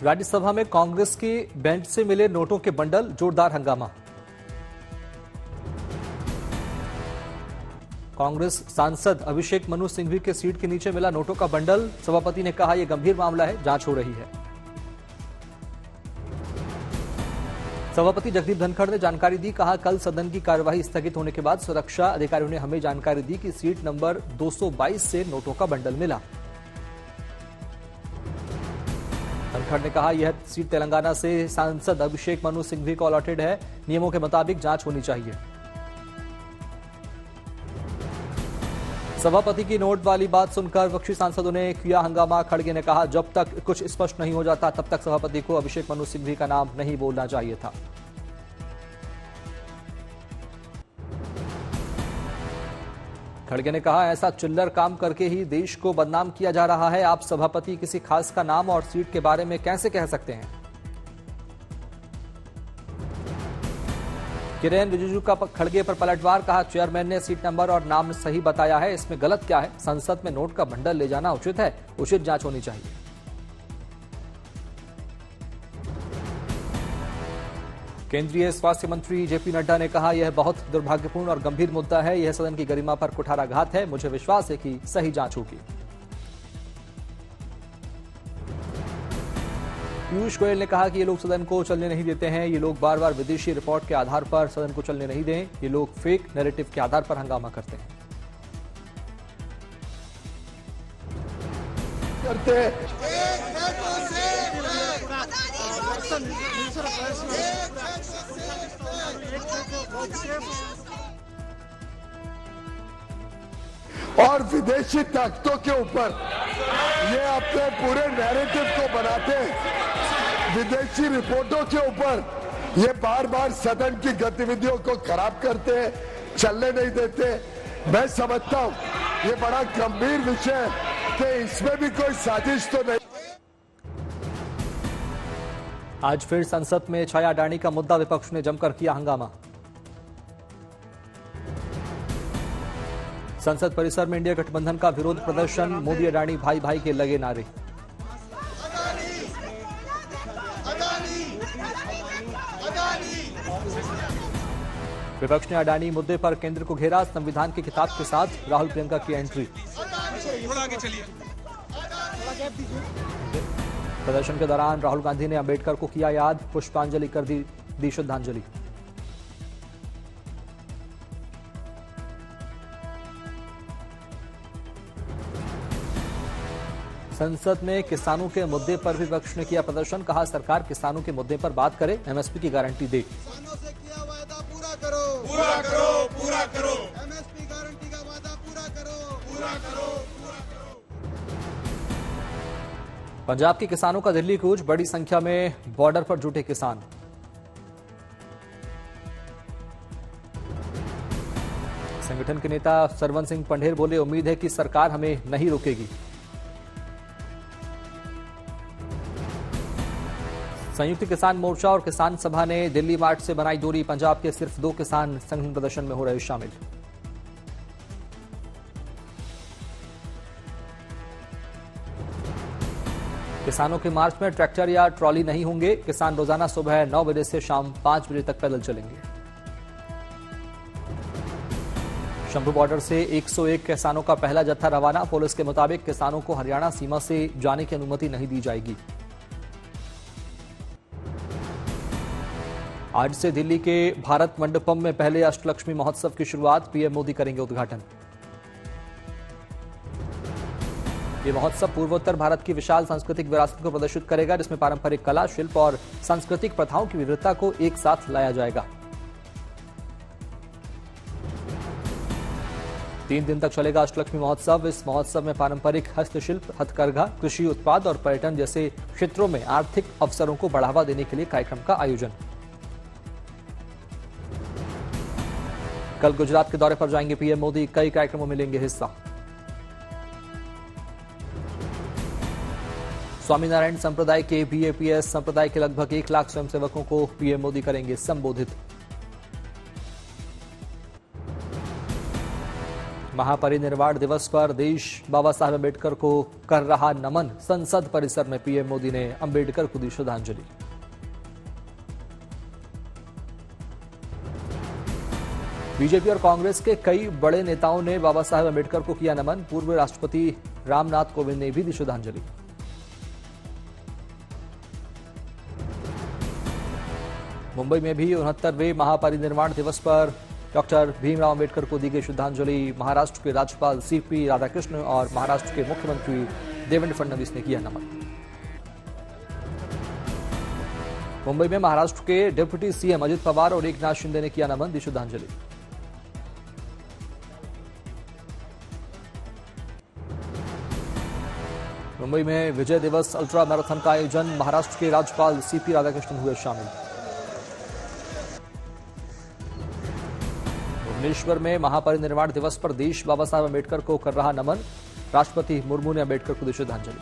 राज्यसभा में कांग्रेस की बेंच से मिले नोटों के बंडल, जोरदार हंगामा। कांग्रेस सांसद अभिषेक मनु सिंघवी के सीट के नीचे मिला नोटों का बंडल। सभापति ने कहा यह गंभीर मामला है, जांच हो रही है। सभापति जगदीप धनखड़ ने जानकारी दी, कहा कल सदन की कार्यवाही स्थगित होने के बाद सुरक्षा अधिकारियों ने हमें जानकारी दी कि सीट नंबर 222 से नोटों का बंडल मिला। धनखड़ ने कहा यह सीट तेलंगाना से सांसद अभिषेक मनु सिंघवी को अलॉटेड है, नियमों के मुताबिक जांच होनी चाहिए। सभापति की नोट वाली बात सुनकर विपक्षी सांसदों ने किया हंगामा। खड़गे ने कहा जब तक कुछ स्पष्ट नहीं हो जाता तब तक सभापति को अभिषेक मनु सिंघवी का नाम नहीं बोलना चाहिए था। खड़गे ने कहा ऐसा चिल्लर काम करके ही देश को बदनाम किया जा रहा है। आप सभापति किसी खास का नाम और सीट के बारे में कैसे कह सकते हैं। किरेन रिजिजू का खड़गे पर पलटवार, कहा चेयरमैन ने सीट नंबर और नाम सही बताया है, इसमें गलत क्या है। संसद में नोट का बंडल ले जाना उचित है, उचित जांच होनी चाहिए। केंद्रीय स्वास्थ्य मंत्री जेपी नड्डा ने कहा यह बहुत दुर्भाग्यपूर्ण और गंभीर मुद्दा है, यह सदन की गरिमा पर कुठाराघात है। मुझे विश्वास है कि सही जांच होगी। पीयूष गोयल ने कहा कि ये लोग सदन को चलने नहीं देते हैं, ये लोग बार बार विदेशी रिपोर्ट के आधार पर सदन को चलने नहीं दें, ये लोग फेक नैरेटिव के आधार पर हंगामा करते हैं। और विदेशी ताकतों के ऊपर ये अपने पूरे नैरेटिव को बनाते हैं। विदेशी रिपोर्टों के ऊपर ये बार बार सदन की गतिविधियों को खराब करते हैं, चलने नहीं देते। मैं समझता हूं ये बड़ा गंभीर विषय है कि इसमें भी कोई साजिश तो नहीं। आज फिर संसद में छाया अडानी का मुद्दा, विपक्ष ने जमकर किया हंगामा। संसद परिसर में इंडिया गठबंधन का विरोध प्रदर्शन, मोदी अडानी भाई भाई के लगे नारे। विपक्ष ने अडानी मुद्दे पर केंद्र को घेरा, संविधान की किताब के साथ राहुल प्रियंका की एंट्री। प्रदर्शन के दौरान राहुल गांधी ने अंबेडकर को किया याद, पुष्पांजलि कर दी श्रद्धांजलि। संसद में किसानों के मुद्दे पर भी विपक्ष ने किया प्रदर्शन, कहा सरकार किसानों के मुद्दे पर बात करे, एमएसपी की गारंटी दे। किसानों से किया वादा पूरा करो, पूरा करो, पूरा करो। एमएसपी गारंटी का वादा पूरा करो, पूरा करो, पूरा करो। पंजाब के किसानों का दिल्ली कूच, बड़ी संख्या में बॉर्डर पर जुटे किसान। संगठन के नेता सरवन सिंह पंढेर बोले उम्मीद है कि सरकार हमें नहीं रोकेगी। संयुक्त किसान मोर्चा और किसान सभा ने दिल्ली मार्च से बनाई दूरी, पंजाब के सिर्फ 2 किसान संघ प्रदर्शन में हो रहे शामिल। किसानों के मार्च में ट्रैक्टर या ट्रॉली नहीं होंगे, किसान रोजाना सुबह 9 बजे से शाम 5 बजे तक पैदल चलेंगे। शंभू बॉर्डर से 101 किसानों का पहला जत्था रवाना, पुलिस के मुताबिक किसानों को हरियाणा सीमा से जाने की अनुमति नहीं दी जाएगी। आज से दिल्ली के भारत मंडपम में पहले अष्टलक्ष्मी महोत्सव की शुरुआत, पीएम मोदी करेंगे उद्घाटन। ये महोत्सव पूर्वोत्तर भारत की विशाल सांस्कृतिक विरासत को प्रदर्शित करेगा, जिसमें पारंपरिक कला, शिल्प और सांस्कृतिक प्रथाओं की विविधता को एक साथ लाया जाएगा। 3 दिन तक चलेगा अष्टलक्ष्मी महोत्सव। इस महोत्सव में पारंपरिक हस्तशिल्प, हथकरघा, कृषि उत्पाद और पर्यटन जैसे क्षेत्रों में आर्थिक अवसरों को बढ़ावा देने के लिए कार्यक्रम का आयोजन। कल गुजरात के दौरे पर जाएंगे पीएम मोदी, कई कार्यक्रमों में लेंगे हिस्सा। स्वामीनारायण संप्रदाय के बीएपीएस संप्रदाय के लगभग 1 लाख स्वयंसेवकों को पीएम मोदी करेंगे संबोधित। महापरिनिर्वाण दिवस पर देश बाबा साहब अम्बेडकर को कर रहा नमन। संसद परिसर में पीएम मोदी ने अम्बेडकर को दी श्रद्धांजलि। बीजेपी और कांग्रेस के कई बड़े नेताओं ने बाबा साहब अम्बेडकर को किया नमन। पूर्व राष्ट्रपति रामनाथ कोविंद ने भी दी श्रद्धांजलि। मुंबई में भी 69वें महापरिनिर्वाण दिवस पर डॉक्टर भीमराव अम्बेडकर को दी गई श्रद्धांजलि। महाराष्ट्र के राज्यपाल सीपी राधाकृष्णन और महाराष्ट्र के मुख्यमंत्री देवेंद्र फडणवीस ने किया नमन। मुंबई में महाराष्ट्र के डिप्टी सीएम अजित पवार और एकनाथ शिंदे ने किया नमन, दी श्रद्धांजलि। मुंबई में विजय दिवस अल्ट्रा मैराथन का आयोजन। महाराष्ट्र के राज्यपाल सीपी राधाकृष्णन हुए शामिल। भुवनेश्वर में महापरिनिर्वाण दिवस पर देश बाबा साहब अम्बेडकर को कर रहा नमन। राष्ट्रपति मुर्मू ने अम्बेडकर को दी श्रद्धांजलि।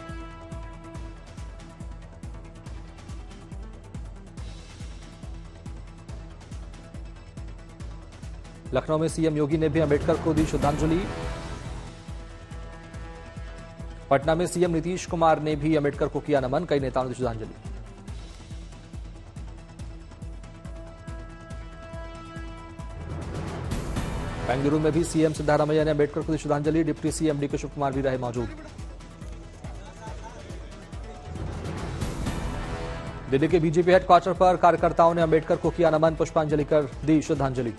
लखनऊ में सीएम योगी ने भी अम्बेडकर को दी श्रद्धांजलि। पटना में सीएम नीतीश कुमार ने भी अम्बेडकर को किया नमन। कई नेताओं ने दी श्रद्धांजलि। बेंगलुरु में भी सीएम सिद्धारमैया ने अम्बेडकर को दी श्रद्धांजलि। Deputy CM D Shiv Kumar भी रहे मौजूद। दिल्ली के बीजेपी हेडक्वार्टर पर कार्यकर्ताओं ने अम्बेडकर को किया नमन, पुष्पांजलि कर दी श्रद्धांजलि।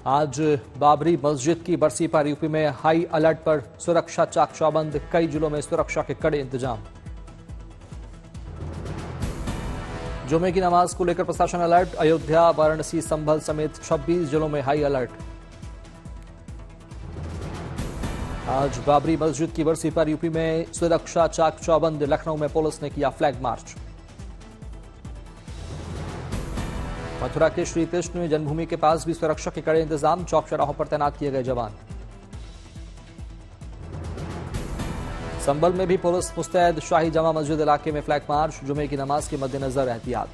आज बाबरी मस्जिद की बरसी पर यूपी में हाई अलर्ट पर सुरक्षा चाक चौबंद। कई जिलों में सुरक्षा के कड़े इंतजाम। जुमे की नमाज को लेकर प्रशासन अलर्ट। अयोध्या, वाराणसी, संभल समेत 26 जिलों में हाई अलर्ट। आज बाबरी मस्जिद की बरसी पर यूपी में सुरक्षा चाक चौबंद। लखनऊ में पुलिस ने किया फ्लैग मार्च। मथुरा के श्री कृष्ण जन्मभूमि के पास भी सुरक्षा के कड़े इंतजाम। चौक चौराहों पर तैनात किए गए जवान। संभल में भी पुलिस मुस्तैद। शाही जमा मस्जिद इलाके में फ्लैग मार्च। जुमे की नमाज के मद्देनजर एहतियात।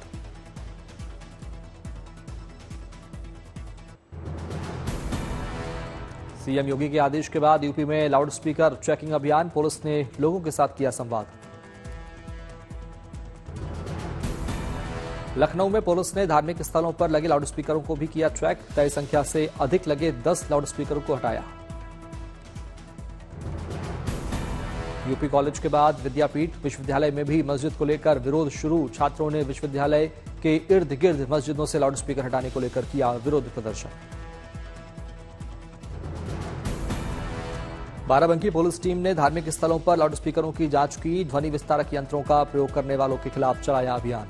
सीएम योगी के आदेश के बाद यूपी में लाउडस्पीकर चेकिंग अभियान। पुलिस ने लोगों के साथ किया संवाद। लखनऊ में पुलिस ने धार्मिक स्थलों पर लगे लाउडस्पीकरों को भी किया ट्रैक। तय संख्या से अधिक लगे 10 लाउडस्पीकरों को हटाया। यूपी कॉलेज के बाद विद्यापीठ विश्वविद्यालय में भी मस्जिद को लेकर विरोध शुरू। छात्रों ने विश्वविद्यालय के इर्द गिर्द मस्जिदों से लाउडस्पीकर हटाने को लेकर किया विरोध प्रदर्शन। बाराबंकी पुलिस टीम ने धार्मिक स्थलों पर लाउडस्पीकरों की जांच की। ध्वनि विस्तारक यंत्रों का प्रयोग करने वालों के खिलाफ चलाया अभियान।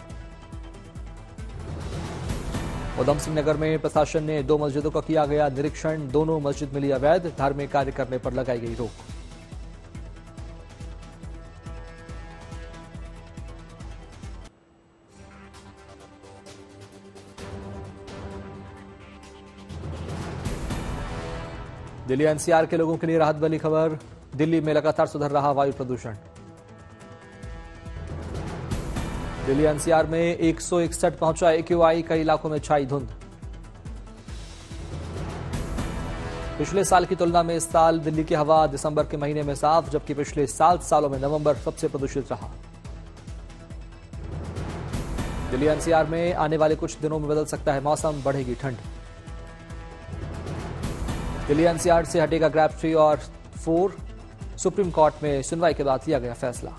उधम सिंह नगर में प्रशासन ने 2 मस्जिदों का किया गया निरीक्षण। दोनों मस्जिद मिली अवैध। धार्मिक कार्य करने पर लगाई गई रोक। दिल्ली एनसीआर के लोगों के लिए राहत वाली खबर। दिल्ली में लगातार सुधर रहा वायु प्रदूषण। दिल्ली एनसीआर में 161 पहुंचा AQI। कई इलाकों में छाई धुंध। पिछले साल की तुलना में इस साल दिल्ली की हवा दिसंबर के महीने में साफ, जबकि पिछले 7 सालों में नवंबर सबसे प्रदूषित रहा। दिल्ली एनसीआर में आने वाले कुछ दिनों में बदल सकता है मौसम, बढ़ेगी ठंड। दिल्ली एनसीआर से हटेगा ग्रैब 3 और 4। सुप्रीम कोर्ट में सुनवाई के बाद लिया गया फैसला।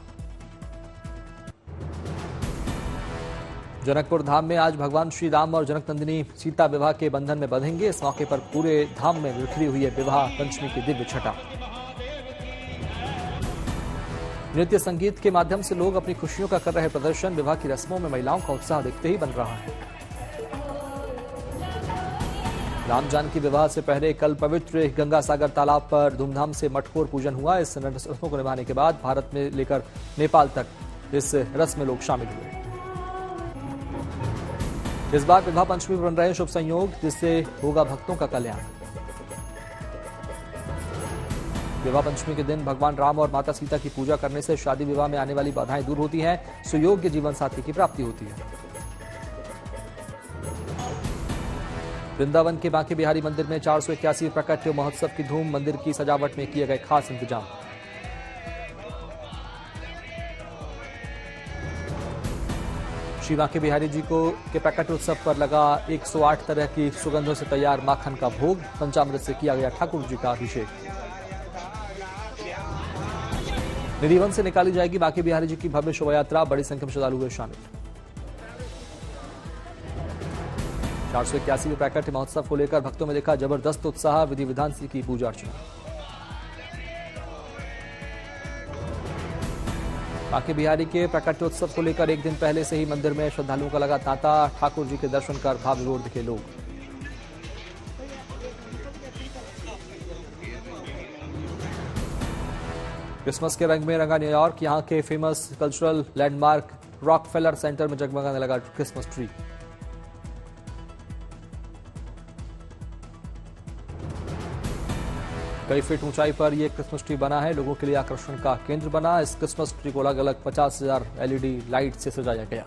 जनकपुर धाम में आज भगवान श्री राम और जनक नंदिनी सीता विवाह के बंधन में बंधेंगे। इस मौके पर पूरे धाम में बिखरी हुई है विवाह पंचमी की दिव्य छटा। नृत्य संगीत के माध्यम से लोग अपनी खुशियों का कर रहे प्रदर्शन। विवाह की रस्मों में महिलाओं का उत्साह देखते ही बन रहा है। राम जानकी विवाह से पहले कल पवित्र गंगा सागर तालाब पर धूमधाम से मटकोर पूजन हुआ। इस रस्मों को निभाने के बाद भारत में लेकर नेपाल तक इस रस्म में लोग शामिल हुए। इस बार विवाह पंचमी बन रहे शुभ संयोग, जिससे होगा भक्तों का कल्याण। विवाह पंचमी के दिन भगवान राम और माता सीता की पूजा करने से शादी विवाह में आने वाली बाधाएं दूर होती हैं, सुयोग्य जीवन साथी की प्राप्ति होती है। वृंदावन के बांके बिहारी मंदिर में 481 प्रकट महोत्सव की धूम। मंदिर की सजावट में किए गए खास इंतजाम। श्री बांके बिहारी जी के प्रकट उत्सव पर लगा 108 तरह की सुगंधों से तैयार माखन का भोग। पंचामृत से किया गया ठाकुर जी का अभिषेक। निधिवन से निकाली जाएगी बांके बिहारी जी की भव्य शोभा यात्रा। बड़ी संख्या में श्रद्धालु हुए शामिल। 481 प्रकट महोत्सव को लेकर भक्तों में देखा जबरदस्त उत्साह। विधि विधान से की पूजा अर्चना। बांके बिहारी के प्रकटोत्सव को लेकर एक दिन पहले से ही मंदिर में श्रद्धालुओं का लगा तांता। ठाकुर जी के दर्शन कर भाव विभोर दिखे लोग। क्रिसमस के रंग में रंगा न्यूयॉर्क। यहां के famous cultural landmark Rockefeller Center में जगमगाने लगा क्रिसमस ट्री। कई फीट ऊंचाई पर यह क्रिसमस ट्री बना है। लोगों के लिए आकर्षण का केंद्र बना। इस क्रिसमस ट्री को अलग अलग 50,000 एलईडी लाइट से सजाया गया।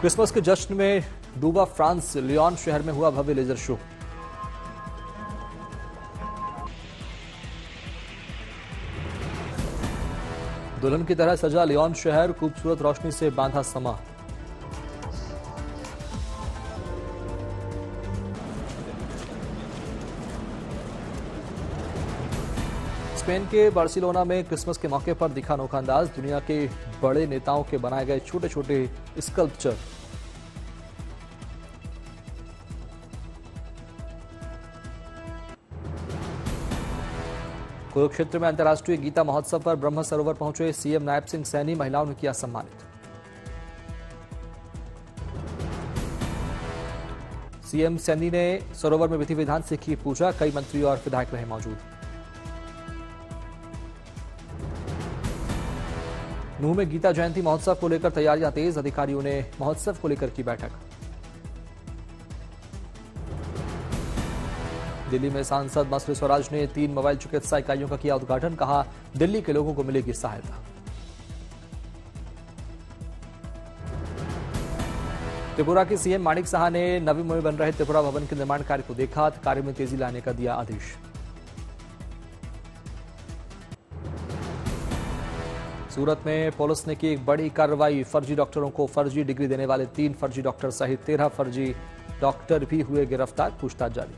क्रिसमस के जश्न में डूबा फ्रांस। लियोन शहर में हुआ भव्य लेजर शो। दुल्हन की तरह सजा लियोन शहर। खूबसूरत रोशनी से बांधा समा। स्पेन के बार्सिलोना में क्रिसमस के मौके पर दिखा अनोखा अंदाज। दुनिया के बड़े नेताओं के बनाए गए छोटे छोटे स्कल्पचर। कुरुक्षेत्र में अंतर्राष्ट्रीय गीता महोत्सव पर ब्रह्म सरोवर पहुंचे सीएम नायब सिंह सैनी। महिलाओं ने किया सम्मानित। सीएम सैनी ने सरोवर में विधि विधान से की पूजा। कई मंत्री और विधायक रहे मौजूद। नूह में गीता जयंती महोत्सव को लेकर तैयारियां तेज। अधिकारियों ने महोत्सव को लेकर की बैठक। दिल्ली में सांसद मसरी स्वराज ने 3 मोबाइल चिकित्सा इकाइयों का किया उद्घाटन। कहा दिल्ली के लोगों को मिलेगी सहायता। त्रिपुरा के सीएम माणिक साहा ने नवी मुंबई बन रहे त्रिपुरा भवन के निर्माण कार्य को देखा। कार्य में तेजी लाने का दिया आदेश। सूरत में पुलिस ने की एक बड़ी कार्रवाई। फर्जी डॉक्टरों को फर्जी डिग्री देने वाले 3 फर्जी डॉक्टर सहित 13 फर्जी डॉक्टर भी हुए गिरफ्तार। पूछताछ जारी।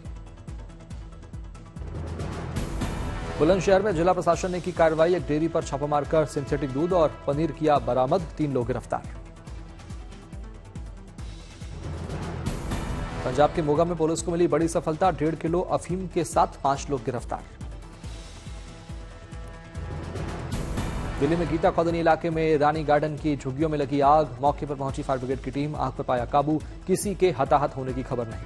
बुलंदशहर में जिला प्रशासन ने की कार्रवाई। एक डेयरी पर छापा मारकर सिंथेटिक दूध और पनीर किया बरामद। 3 लोग गिरफ्तार। पंजाब के मोगा में पुलिस को मिली बड़ी सफलता। 1.5 किलो अफीम के साथ 5 लोग गिरफ्तार। दिल्ली में गीता कॉलोनी इलाके में रानी गार्डन की झुग्गियों में लगी आग। मौके पर पहुंची फायर ब्रिगेड की टीम। आग पर पाया काबू। किसी के हताहत होने की खबर नहीं।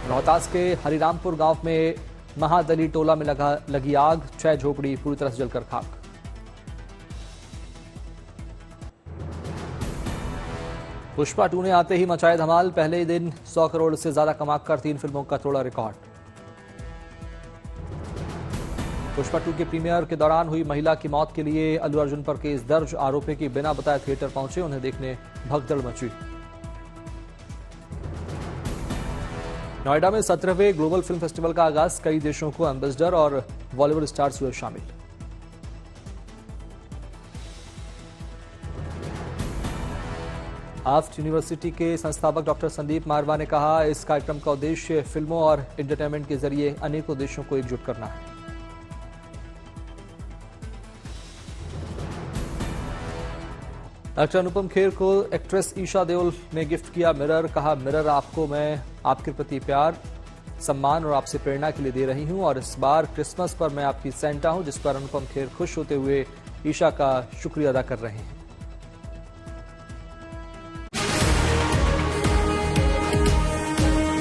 रोहतास के हरिरामपुर गांव में महादली टोला में लगी आग। 6 झोपड़ी पूरी तरह से जलकर खाक। पुष्पा 2 ने आते ही मचाए धमाल। पहले ही दिन 100 करोड़ से ज्यादा कमाकर 3 फिल्मों का तोड़ा रिकॉर्ड। पुष्पा 2 के प्रीमियर के दौरान हुई महिला की मौत के लिए अल्लू अर्जुन पर केस दर्ज। आरोपी की बिना बताए थिएटर पहुंचे। उन्हें देखने भगदड़ मची। नोएडा में 17वें ग्लोबल फिल्म फेस्टिवल का आगाज। कई देशों को एम्बेसडर और बॉलीवुड स्टार्स हुए शामिल। आफ्ट यूनिवर्सिटी के संस्थापक डॉक्टर संदीप मारवा ने कहा इस कार्यक्रम का उद्देश्य फिल्मों और एंटरटेनमेंट के जरिए अनेकों देशों को एकजुट करना है। एक्टर अनुपम खेर को एक्ट्रेस ईशा देओल ने गिफ्ट किया मिरर। कहा मिरर आपको मैं आपके प्रति प्यार, सम्मान और आपसे प्रेरणा के लिए दे रही हूं और इस बार क्रिसमस पर मैं आपकी सेंटा हूं, जिस पर अनुपम खेर खुश होते हुए ईशा का शुक्रिया अदा कर रहे हैं।